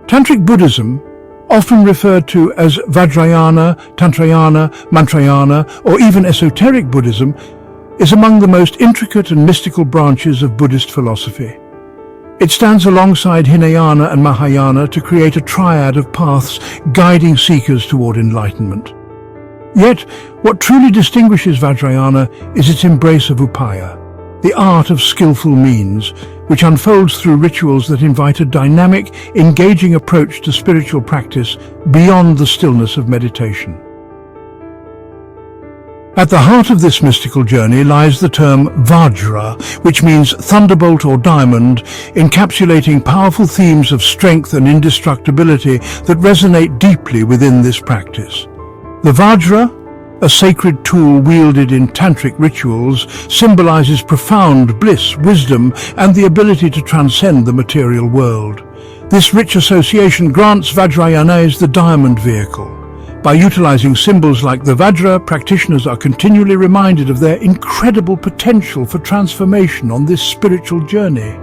Tantric Buddhism, often referred to as Vajrayana, Tantrayana, mantrayana, or even esoteric Buddhism, is among the most intricate and mystical branches of Buddhist philosophy. It stands alongside Hinayana and Mahayana to create a triad of paths guiding seekers toward enlightenment. Yet, what truly distinguishes Vajrayana is its embrace of upaya, the art of skillful means, which unfolds through rituals that invite a dynamic, engaging approach to spiritual practice beyond the stillness of meditation. At the heart of this mystical journey lies the term vajra, which means thunderbolt or diamond, encapsulating powerful themes of strength and indestructibility that resonate deeply within this practice. The vajra, a sacred tool wielded in tantric rituals, symbolizes profound bliss, wisdom, and the ability to transcend the material world. This rich association grants Vajrayanas the diamond vehicle. By utilizing symbols like the vajra, practitioners are continually reminded of their incredible potential for transformation on this spiritual journey.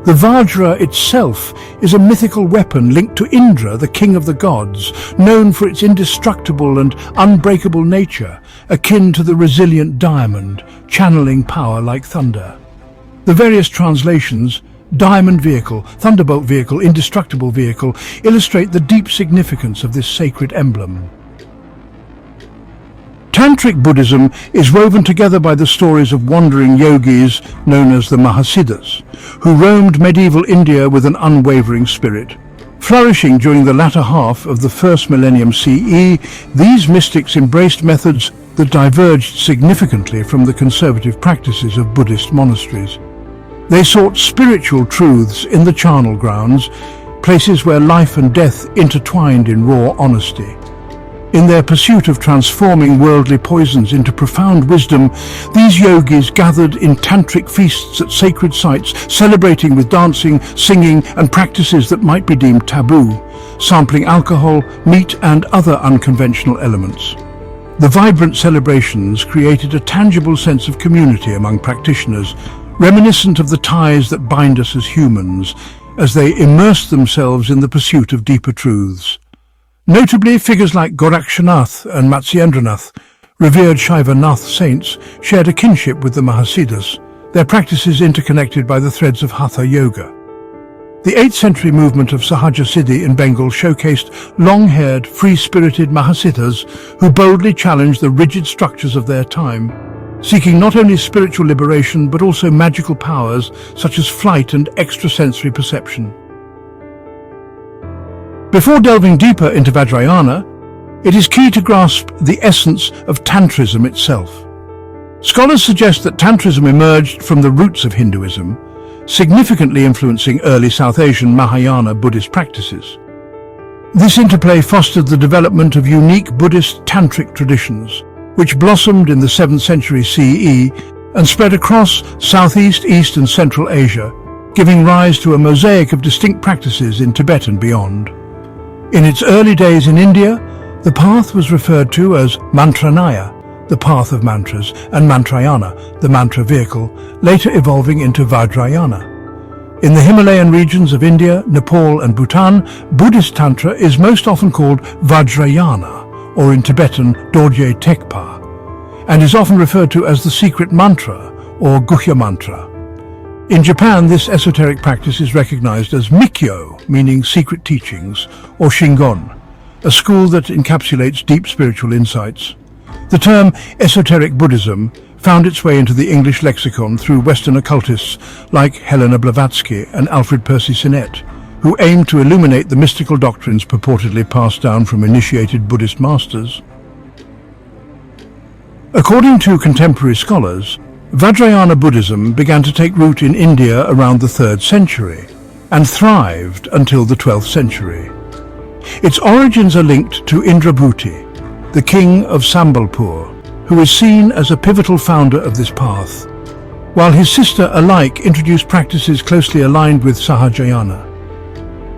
The vajra itself is a mythical weapon linked to Indra, the king of the gods, known for its indestructible and unbreakable nature, akin to the resilient diamond, channeling power like thunder. The various translations, diamond vehicle, thunderbolt vehicle, indestructible vehicle, illustrate the deep significance of this sacred emblem. Tantric Buddhism is woven together by the stories of wandering yogis known as the Mahasiddhas, who roamed medieval India with an unwavering spirit. Flourishing during the latter half of the first millennium CE, these mystics embraced methods that diverged significantly from the conservative practices of Buddhist monasteries. They sought spiritual truths in the charnel grounds, places where life and death intertwined in raw honesty. In their pursuit of transforming worldly poisons into profound wisdom, these yogis gathered in tantric feasts at sacred sites, celebrating with dancing, singing, and practices that might be deemed taboo, sampling alcohol, meat, and other unconventional elements. The vibrant celebrations created a tangible sense of community among practitioners, reminiscent of the ties that bind us as humans, as they immersed themselves in the pursuit of deeper truths. Notably, figures like Gorakshanath and Matsyendranath, revered Shaivanath saints, shared a kinship with the Mahasiddhas, their practices interconnected by the threads of Hatha Yoga. The 8th century movement of Sahajasiddhi in Bengal showcased long-haired, free-spirited Mahasiddhas who boldly challenged the rigid structures of their time, seeking not only spiritual liberation but also magical powers such as flight and extrasensory perception. Before delving deeper into Vajrayana, it is key to grasp the essence of Tantrism itself. Scholars suggest that Tantrism emerged from the roots of Hinduism, significantly influencing early South Asian Mahayana Buddhist practices. This interplay fostered the development of unique Buddhist tantric traditions, which blossomed in the 7th century CE and spread across Southeast, East and Central Asia, giving rise to a mosaic of distinct practices in Tibet and beyond. In its early days in India, the path was referred to as mantrayana, the path of mantras, and mantrayana, the mantra vehicle, later evolving into vajrayana. In the Himalayan regions of India, Nepal and Bhutan, Buddhist Tantra is most often called Vajrayana, or in Tibetan, Dorje Tekpa, and is often referred to as the secret mantra, or Guhya mantra. In Japan, this esoteric practice is recognized as Mikyo, meaning secret teachings, or Shingon, a school that encapsulates deep spiritual insights. The term esoteric Buddhism found its way into the English lexicon through Western occultists like Helena Blavatsky and Alfred Percy Sinnett, who aimed to illuminate the mystical doctrines purportedly passed down from initiated Buddhist masters. According to contemporary scholars, Vajrayana Buddhism began to take root in India around the 3rd century and thrived until the 12th century. Its origins are linked to Indrabhuti, the king of Sambalpur, who is seen as a pivotal founder of this path, while his sister alike introduced practices closely aligned with Sahajayana.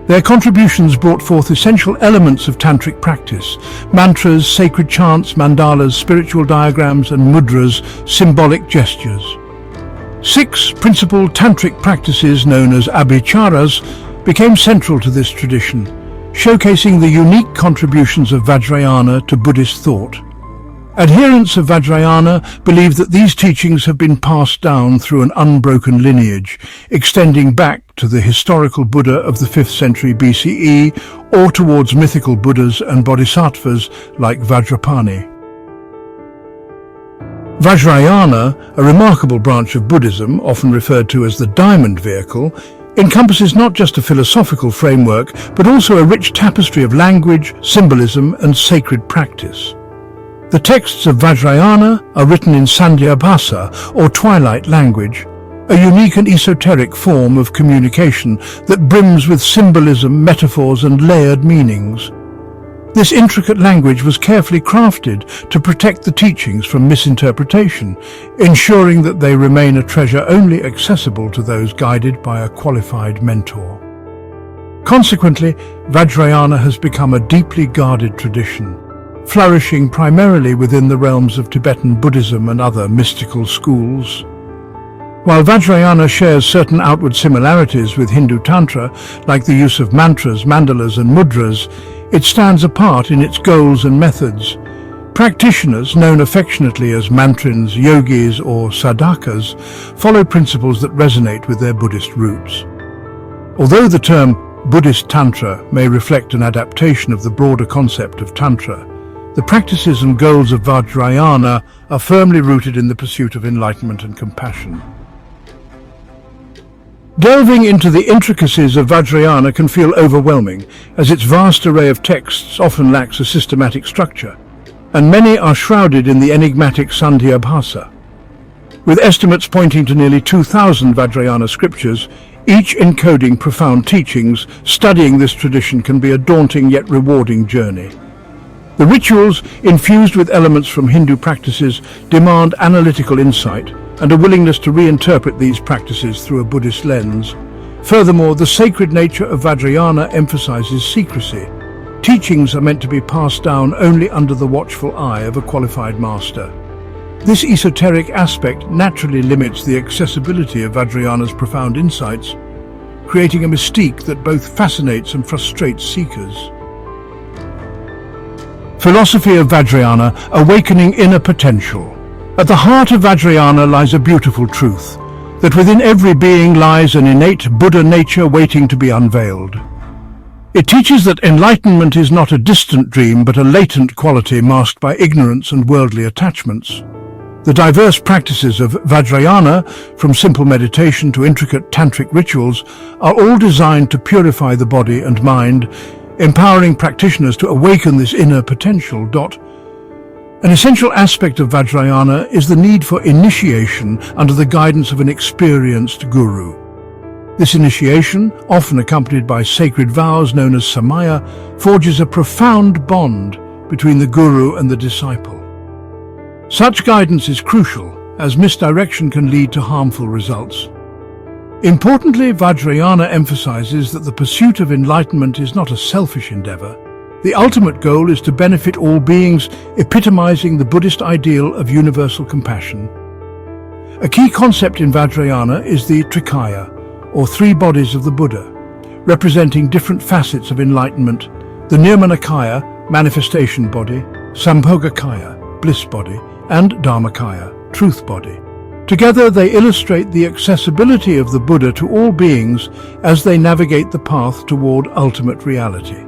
Their contributions brought forth essential elements of tantric practice: mantras, sacred chants, mandalas, spiritual diagrams, and mudras, symbolic gestures. 6 principal tantric practices known as abhicharas became central to this tradition, showcasing the unique contributions of Vajrayana to Buddhist thought. Adherents of Vajrayana believe that these teachings have been passed down through an unbroken lineage, extending back to the historical Buddha of the 5th century BCE or towards mythical Buddhas and Bodhisattvas like Vajrapani. Vajrayana, a remarkable branch of Buddhism, often referred to as the diamond vehicle, encompasses not just a philosophical framework, but also a rich tapestry of language, symbolism, and sacred practice. The texts of Vajrayana are written in Sandhya Bhasa, or twilight language, a unique and esoteric form of communication that brims with symbolism, metaphors, and layered meanings. This intricate language was carefully crafted to protect the teachings from misinterpretation, ensuring that they remain a treasure only accessible to those guided by a qualified mentor. Consequently, Vajrayana has become a deeply guarded tradition, flourishing primarily within the realms of Tibetan Buddhism and other mystical schools. While Vajrayana shares certain outward similarities with Hindu Tantra, like the use of mantras, mandalas, and mudras, it stands apart in its goals and methods. Practitioners, known affectionately as mantrins, yogis, or sadhakas, follow principles that resonate with their Buddhist roots. Although the term Buddhist Tantra may reflect an adaptation of the broader concept of Tantra, the practices and goals of Vajrayana are firmly rooted in the pursuit of enlightenment and compassion. Delving into the intricacies of Vajrayana can feel overwhelming, as its vast array of texts often lacks a systematic structure, and many are shrouded in the enigmatic Sandhya Bhasa. With estimates pointing to nearly 2,000 Vajrayana scriptures, each encoding profound teachings, studying this tradition can be a daunting yet rewarding journey. The rituals, infused with elements from Hindu practices, demand analytical insight and a willingness to reinterpret these practices through a Buddhist lens. Furthermore, the sacred nature of Vajrayana emphasizes secrecy. Teachings are meant to be passed down only under the watchful eye of a qualified master. This esoteric aspect naturally limits the accessibility of Vajrayana's profound insights, creating a mystique that both fascinates and frustrates seekers. Philosophy of Vajrayana, awakening inner potential. At the heart of Vajrayana lies a beautiful truth, that within every being lies an innate Buddha nature waiting to be unveiled. It teaches that enlightenment is not a distant dream, but a latent quality masked by ignorance and worldly attachments. The diverse practices of Vajrayana, from simple meditation to intricate tantric rituals, are all designed to purify the body and mind, empowering practitioners to awaken this inner potential. An essential aspect of Vajrayana is the need for initiation under the guidance of an experienced guru. This initiation, often accompanied by sacred vows known as samaya, forges a profound bond between the guru and the disciple. Such guidance is crucial, as misdirection can lead to harmful results. Importantly, Vajrayana emphasizes that the pursuit of enlightenment is not a selfish endeavor. The ultimate goal is to benefit all beings, epitomizing the Buddhist ideal of universal compassion. A key concept in Vajrayana is the Trikaya, or three bodies of the Buddha, representing different facets of enlightenment: the Nirmanakaya, manifestation body; Sambhogakaya, bliss body; and Dharmakaya, truth body. Together they illustrate the accessibility of the Buddha to all beings as they navigate the path toward ultimate reality.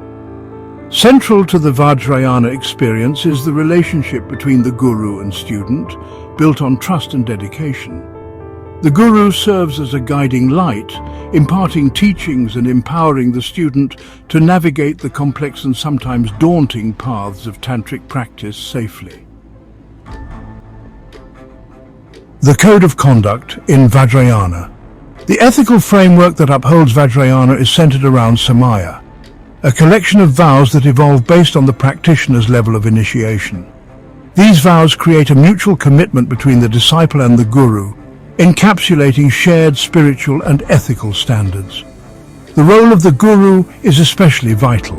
Central to the Vajrayana experience is the relationship between the guru and student, built on trust and dedication. The guru serves as a guiding light, imparting teachings and empowering the student to navigate the complex and sometimes daunting paths of tantric practice safely. The Code of Conduct in Vajrayana. The ethical framework that upholds Vajrayana is centered around samaya, a collection of vows that evolve based on the practitioner's level of initiation. These vows create a mutual commitment between the disciple and the guru, encapsulating shared spiritual and ethical standards. The role of the guru is especially vital.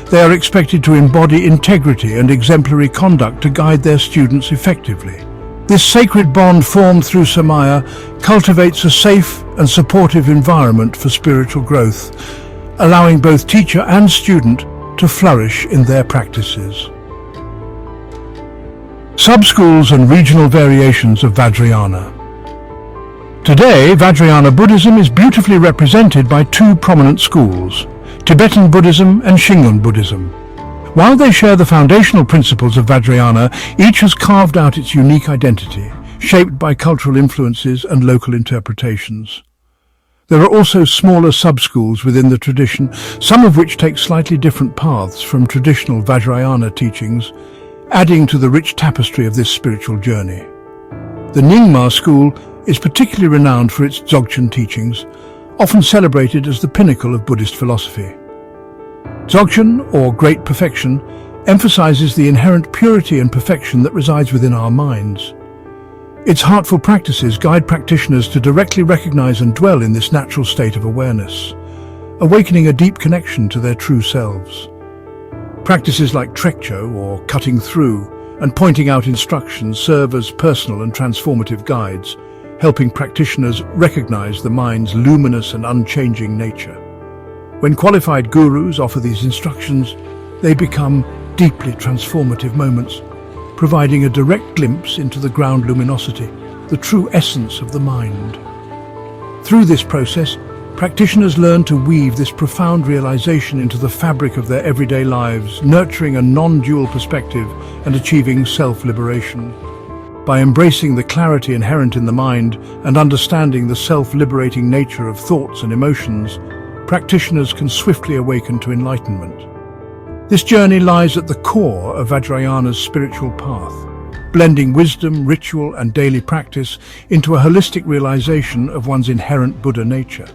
They are expected to embody integrity and exemplary conduct to guide their students effectively. This sacred bond formed through samaya cultivates a safe and supportive environment for spiritual growth, allowing both teacher and student to flourish in their practices. Subschools and regional variations of Vajrayana. Today, Vajrayana Buddhism is beautifully represented by two prominent schools, Tibetan Buddhism and Shingon Buddhism. While they share the foundational principles of Vajrayana, each has carved out its unique identity, shaped by cultural influences and local interpretations. There are also smaller sub-schools within the tradition, some of which take slightly different paths from traditional Vajrayana teachings, adding to the rich tapestry of this spiritual journey. The Nyingma school is particularly renowned for its Dzogchen teachings, often celebrated as the pinnacle of Buddhist philosophy. Dzogchen, or Great Perfection, emphasizes the inherent purity and perfection that resides within our minds. Its heartful practices guide practitioners to directly recognize and dwell in this natural state of awareness, awakening a deep connection to their true selves. Practices like trekcho, or cutting through, and pointing out instructions serve as personal and transformative guides, helping practitioners recognize the mind's luminous and unchanging nature. When qualified gurus offer these instructions, they become deeply transformative moments, providing a direct glimpse into the ground luminosity, the true essence of the mind. Through this process, practitioners learn to weave this profound realization into the fabric of their everyday lives, nurturing a non-dual perspective and achieving self-liberation. By embracing the clarity inherent in the mind and understanding the self-liberating nature of thoughts and emotions, practitioners can swiftly awaken to enlightenment. This journey lies at the core of Vajrayana's spiritual path, blending wisdom, ritual, and daily practice into a holistic realization of one's inherent Buddha nature.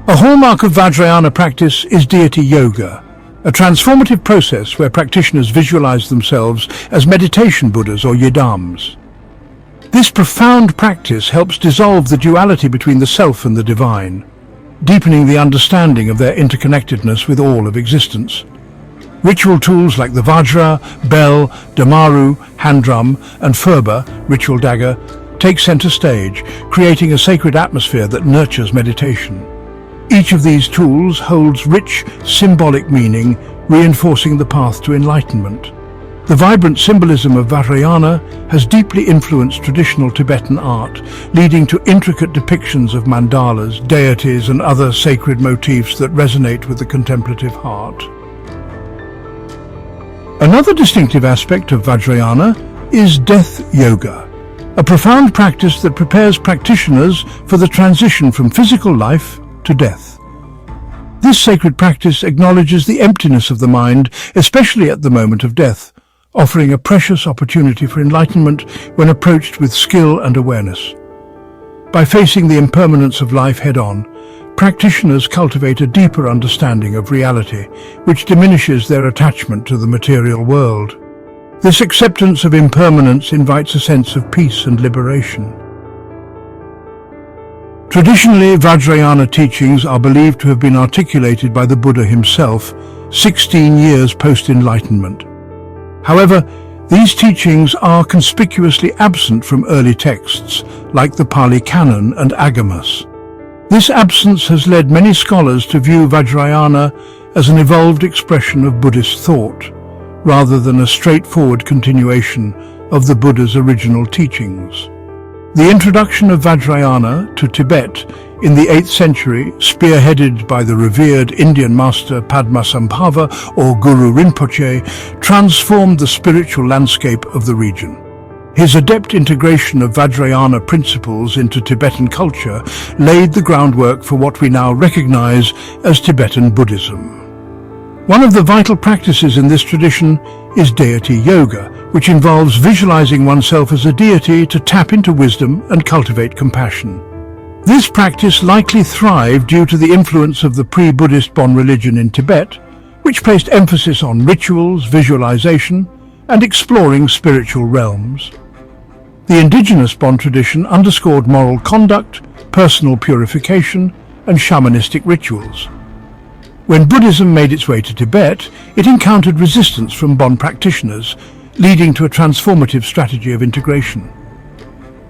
A hallmark of Vajrayana practice is Deity Yoga, a transformative process where practitioners visualize themselves as meditation Buddhas or yidams. This profound practice helps dissolve the duality between the self and the divine, deepening the understanding of their interconnectedness with all of existence. Ritual tools like the vajra, bell, damaru, hand drum, and furba, ritual dagger, take center stage, creating a sacred atmosphere that nurtures meditation. Each of these tools holds rich, symbolic meaning, reinforcing the path to enlightenment. The vibrant symbolism of Vajrayana has deeply influenced traditional Tibetan art, leading to intricate depictions of mandalas, deities, and other sacred motifs that resonate with the contemplative heart. Another distinctive aspect of Vajrayana is death yoga, a profound practice that prepares practitioners for the transition from physical life to death. This sacred practice acknowledges the emptiness of the mind, especially at the moment of death, offering a precious opportunity for enlightenment when approached with skill and awareness. By facing the impermanence of life head-on, practitioners cultivate a deeper understanding of reality, which diminishes their attachment to the material world. This acceptance of impermanence invites a sense of peace and liberation. Traditionally, Vajrayana teachings are believed to have been articulated by the Buddha himself 16 years post-enlightenment. However, these teachings are conspicuously absent from early texts, like the Pali Canon and Agamas. This absence has led many scholars to view Vajrayana as an evolved expression of Buddhist thought, rather than a straightforward continuation of the Buddha's original teachings. The introduction of Vajrayana to Tibet in the 8th century, spearheaded by the revered Indian master Padmasambhava or Gururinpoche, transformed the spiritual landscape of the region. His adept integration of Vajrayana principles into Tibetan culture laid the groundwork for what we now recognize as Tibetan Buddhism. One of the vital practices in this tradition is Deity Yoga, which involves visualizing oneself as a deity to tap into wisdom and cultivate compassion. This practice likely thrived due to the influence of the pre-Buddhist bonreligion in Tibet, which placed emphasis on rituals, visualization, and exploring spiritual realms. The indigenous Bon tradition underscored moral conduct, personal purification, and shamanistic rituals. When Buddhism made its way to Tibet, it encountered resistance from Bon practitioners, leading to a transformative strategy of integration.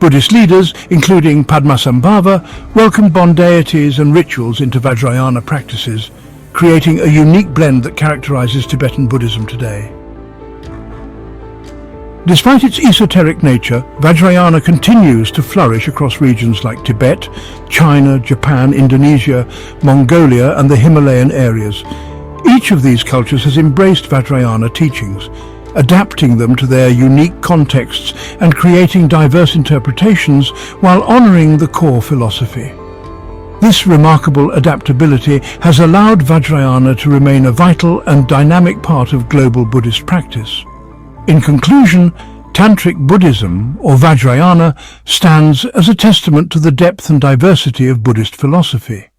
Buddhist leaders, including Padmasambhava, welcomed Bon deities and rituals into Vajrayana practices, creating a unique blend that characterizes Tibetan Buddhism today. Despite its esoteric nature, Vajrayana continues to flourish across regions like Tibet, China, Japan, Indonesia, Mongolia, and the Himalayan areas. Each of these cultures has embraced Vajrayana teachings, adapting them to their unique contexts and creating diverse interpretations while honoring the core philosophy. This remarkable adaptability has allowed Vajrayana to remain a vital and dynamic part of global Buddhist practice. In conclusion, Tantric Buddhism, or Vajrayana, stands as a testament to the depth and diversity of Buddhist philosophy.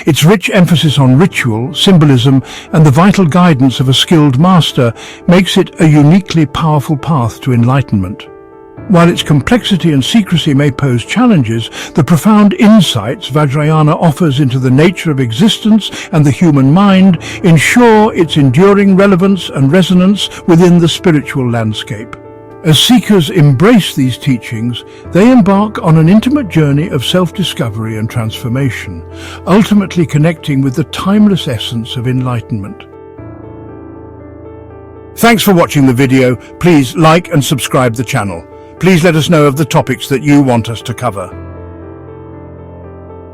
Its rich emphasis on ritual, symbolism, and the vital guidance of a skilled master makes it a uniquely powerful path to enlightenment. While its complexity and secrecy may pose challenges, the profound insights Vajrayana offers into the nature of existence and the human mind ensure its enduring relevance and resonance within the spiritual landscape. As seekers embrace these teachings, they embark on an intimate journey of self-discovery and transformation, ultimately connecting with the timeless essence of enlightenment. Thanks for watching the video. Please like and subscribe the channel. Please let us know of the topics that you want us to cover.